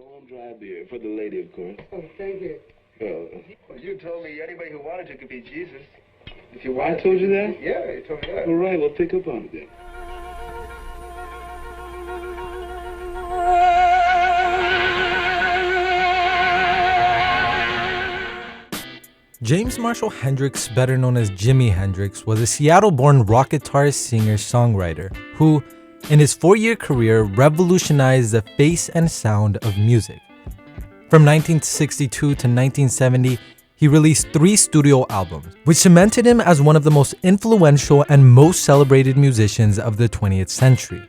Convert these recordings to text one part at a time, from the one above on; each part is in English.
Bone dry beer for the lady, of course. Oh, thank you. Well, You told me anybody who wanted to could be Jesus. If you I wanted told you that? Yeah, you told me that. All right, well, pick up on it then. James Marshall Hendrix, better known as Jimi Hendrix, was a Seattle-born rock guitarist, singer, songwriter who, in his 4-year career, revolutionized the face and sound of music. From 1962 to 1970, he released 3 studio albums, which cemented him as one of the most influential and most celebrated musicians of the 20th century.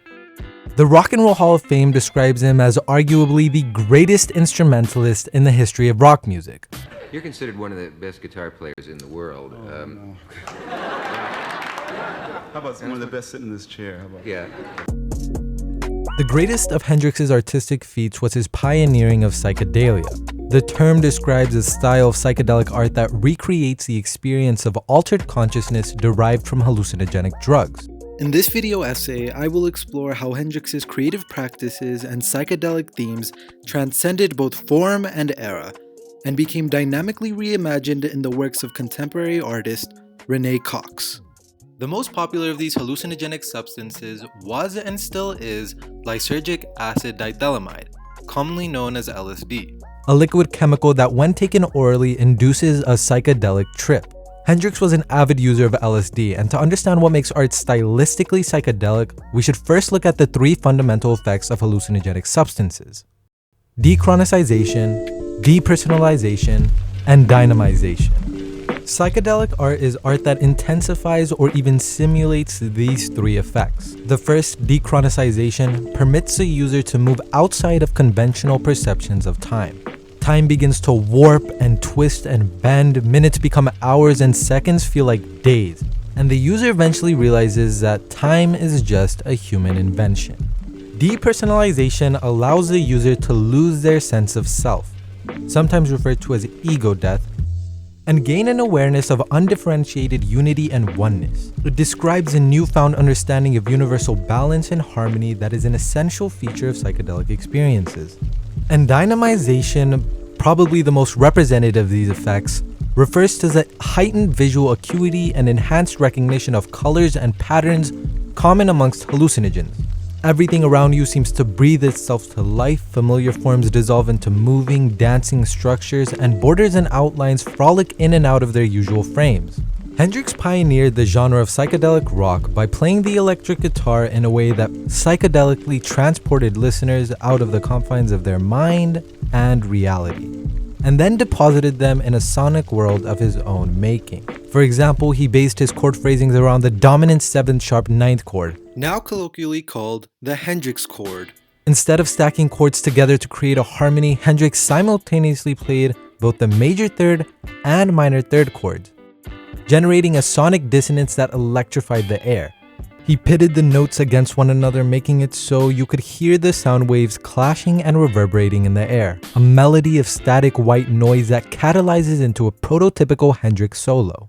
The Rock and Roll Hall of Fame describes him as arguably the greatest instrumentalist in the history of rock music. You're considered one of the best guitar players in the world. No. How about one of the best sitting in this chair? How about Yeah. The greatest of Hendrix's artistic feats was his pioneering of psychedelia. The term describes a style of psychedelic art that recreates the experience of altered consciousness derived from hallucinogenic drugs. In this video essay, I will explore how Hendrix's creative practices and psychedelic themes transcended both form and era, and became dynamically reimagined in the works of contemporary artist Renee Cox. The most popular of these hallucinogenic substances was and still is lysergic acid diethylamide, commonly known as LSD, a liquid chemical that when taken orally induces a psychedelic trip. Hendrix was an avid user of LSD, and to understand what makes art stylistically psychedelic, we should first look at the 3 fundamental effects of hallucinogenic substances: dechronicization, depersonalization, and dynamization. Psychedelic art is art that intensifies or even simulates these 3 effects. The first, dechronicization, permits the user to move outside of conventional perceptions of time. Time begins to warp and twist and bend, minutes become hours and seconds feel like days, and the user eventually realizes that time is just a human invention. Depersonalization allows the user to lose their sense of self, sometimes referred to as ego death, and gain an awareness of undifferentiated unity and oneness. It describes a newfound understanding of universal balance and harmony that is an essential feature of psychedelic experiences. And dynamization, probably the most representative of these effects, refers to the heightened visual acuity and enhanced recognition of colors and patterns common amongst hallucinogens. Everything around you seems to breathe itself to life, familiar forms dissolve into moving, dancing structures, and borders and outlines frolic in and out of their usual frames. Hendrix pioneered the genre of psychedelic rock by playing the electric guitar in a way that psychedelically transported listeners out of the confines of their mind and reality, and then deposited them in a sonic world of his own making. For example, he based his chord phrasings around the dominant 7th sharp 9th chord, now colloquially called the Hendrix chord. Instead of stacking chords together to create a harmony, Hendrix simultaneously played both the major 3rd and minor 3rd chords, generating a sonic dissonance that electrified the air. He pitted the notes against one another, making it so you could hear the sound waves clashing and reverberating in the air, a melody of static white noise that catalyzes into a prototypical Hendrix solo.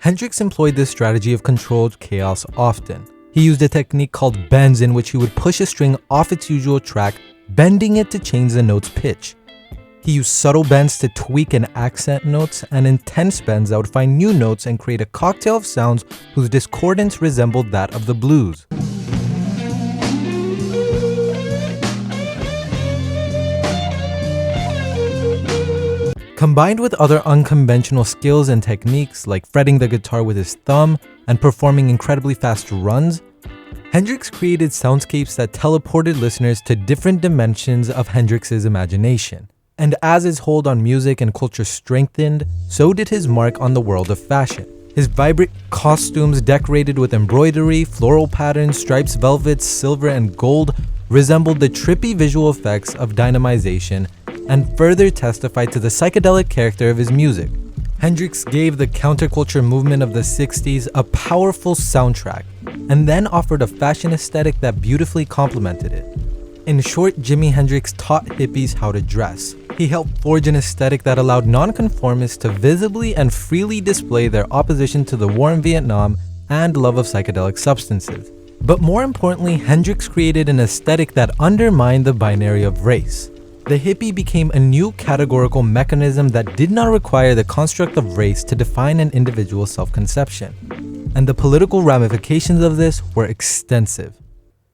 Hendrix employed this strategy of controlled chaos often. He used a technique called bends, in which he would push a string off its usual track, bending it to change the note's pitch. He used subtle bends to tweak and accent notes, and intense bends that would find new notes and create a cocktail of sounds whose discordance resembled that of the blues. Combined with other unconventional skills and techniques like fretting the guitar with his thumb and performing incredibly fast runs, Hendrix created soundscapes that teleported listeners to different dimensions of Hendrix's imagination. And as his hold on music and culture strengthened, so did his mark on the world of fashion. His vibrant costumes decorated with embroidery, floral patterns, stripes, velvets, silver, and gold resembled the trippy visual effects of dynamization and further testified to the psychedelic character of his music. Hendrix gave the counterculture movement of the 60s a powerful soundtrack, and then offered a fashion aesthetic that beautifully complemented it. In short, Jimi Hendrix taught hippies how to dress. He helped forge an aesthetic that allowed nonconformists to visibly and freely display their opposition to the war in Vietnam and love of psychedelic substances. But more importantly, Hendrix created an aesthetic that undermined the binary of race. The hippie became a new categorical mechanism that did not require the construct of race to define an individual's self-conception. And the political ramifications of this were extensive.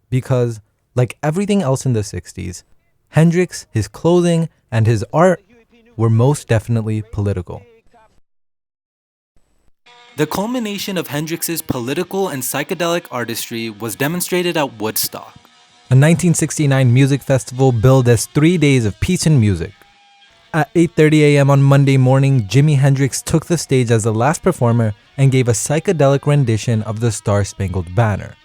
Because, like everything else in the 60s, Hendrix, his clothing, and his art were most definitely political. The culmination of Hendrix's political and psychedelic artistry was demonstrated at Woodstock, a 1969 music festival billed as 3 days of peace and music. At 8:30 a.m. on Monday morning, Jimi Hendrix took the stage as the last performer and gave a psychedelic rendition of the Star-Spangled Banner.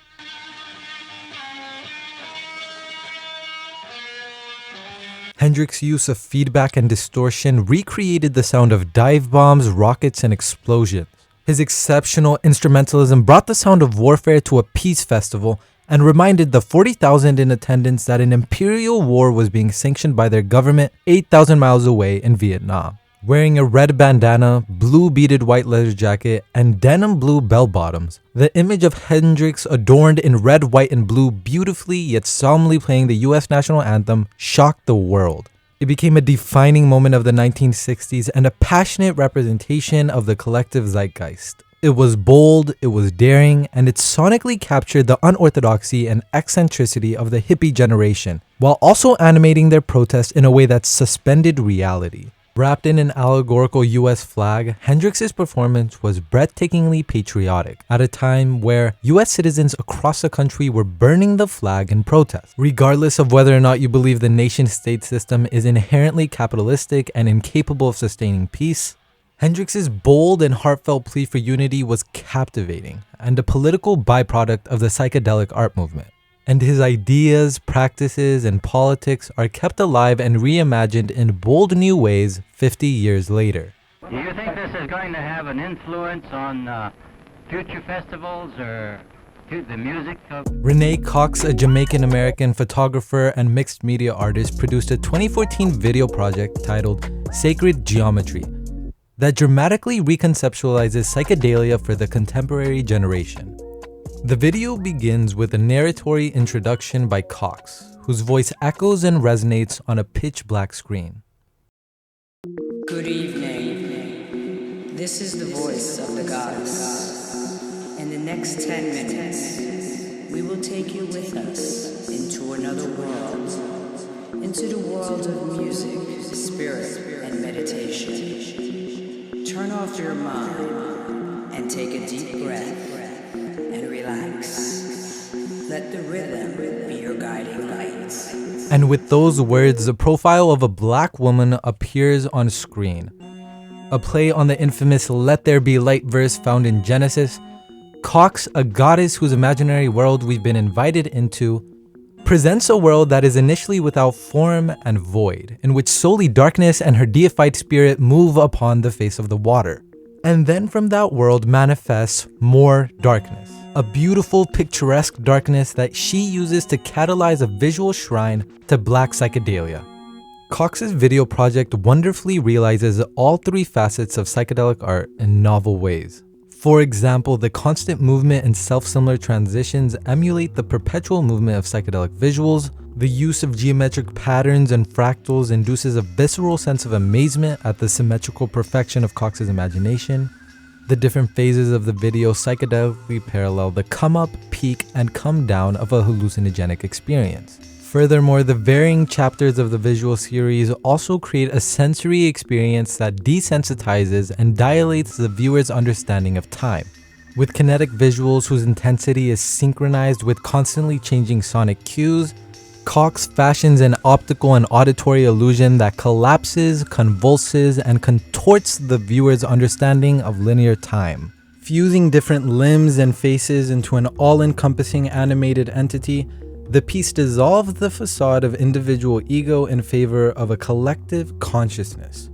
Hendrix's use of feedback and distortion recreated the sound of dive bombs, rockets, and explosions. His exceptional instrumentalism brought the sound of warfare to a peace festival and reminded the 40,000 in attendance that an imperial war was being sanctioned by their government 8,000 miles away in Vietnam. Wearing a red bandana, blue beaded white leather jacket, and denim blue bell-bottoms, the image of Hendrix adorned in red, white, and blue, beautifully yet solemnly playing the US national anthem, shocked the world. It became a defining moment of the 1960s and a passionate representation of the collective zeitgeist. It was bold, it was daring, and it sonically captured the unorthodoxy and eccentricity of the hippie generation, while also animating their protest in a way that suspended reality. Wrapped in an allegorical US flag, Hendrix's performance was breathtakingly patriotic at a time where US citizens across the country were burning the flag in protest. Regardless of whether or not you believe the nation-state system is inherently capitalistic and incapable of sustaining peace, Hendrix's bold and heartfelt plea for unity was captivating and a political byproduct of the psychedelic art movement. And his ideas, practices, and politics are kept alive and reimagined in bold new ways 50 years later. Do you think this is going to have an influence on future festivals or the music of... Renee Cox, a Jamaican-American photographer and mixed media artist, produced a 2014 video project titled Sacred Geometry that dramatically reconceptualizes psychedelia for the contemporary generation. The video begins with a narratory introduction by Cox, whose voice echoes and resonates on a pitch-black screen. Good evening. This is the voice of the goddess. In the next 10 minutes, we will take you with us into another world, into the world of music, spirit, and meditation. Turn off your mind and take a deep breath. And relax. Let the rhythm be your guiding light. And with those words, the profile of a black woman appears on screen. A play on the infamous "Let There Be Light" verse found in Genesis, Cox, a goddess whose imaginary world we've been invited into, presents a world that is initially without form and void, in which solely darkness and her deified spirit move upon the face of the water. And then from that world manifests more darkness. A beautiful, picturesque darkness that she uses to catalyze a visual shrine to black psychedelia. Cox's video project wonderfully realizes all three facets of psychedelic art in novel ways. For example, the constant movement and self-similar transitions emulate the perpetual movement of psychedelic visuals. The use of geometric patterns and fractals induces a visceral sense of amazement at the symmetrical perfection of Cox's imagination. The different phases of the video psychedelically parallel the come up, peak, and come down of a hallucinogenic experience. Furthermore, the varying chapters of the visual series also create a sensory experience that desensitizes and dilates the viewer's understanding of time. With kinetic visuals whose intensity is synchronized with constantly changing sonic cues, Cox fashions an optical and auditory illusion that collapses, convulses, and contorts the viewer's understanding of linear time. Fusing different limbs and faces into an all-encompassing animated entity, the piece dissolves the facade of individual ego in favor of a collective consciousness.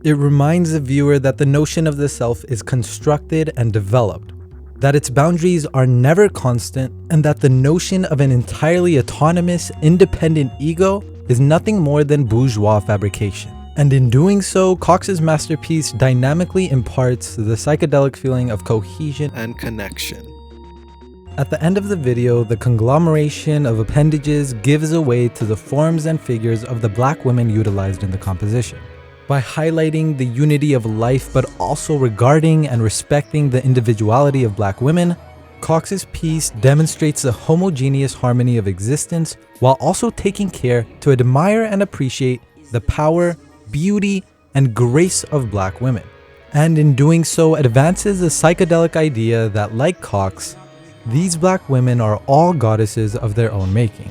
It reminds the viewer that the notion of the self is constructed and developed, that its boundaries are never constant, and that the notion of an entirely autonomous, independent ego is nothing more than bourgeois fabrication. And in doing so, Cox's masterpiece dynamically imparts the psychedelic feeling of cohesion and connection. At the end of the video, the conglomeration of appendages gives away to the forms and figures of the black women utilized in the composition. By highlighting the unity of life but also regarding and respecting the individuality of black women, Cox's piece demonstrates the homogeneous harmony of existence while also taking care to admire and appreciate the power, beauty, and grace of black women. And in doing so, advances the psychedelic idea that, like Cox, these black women are all goddesses of their own making.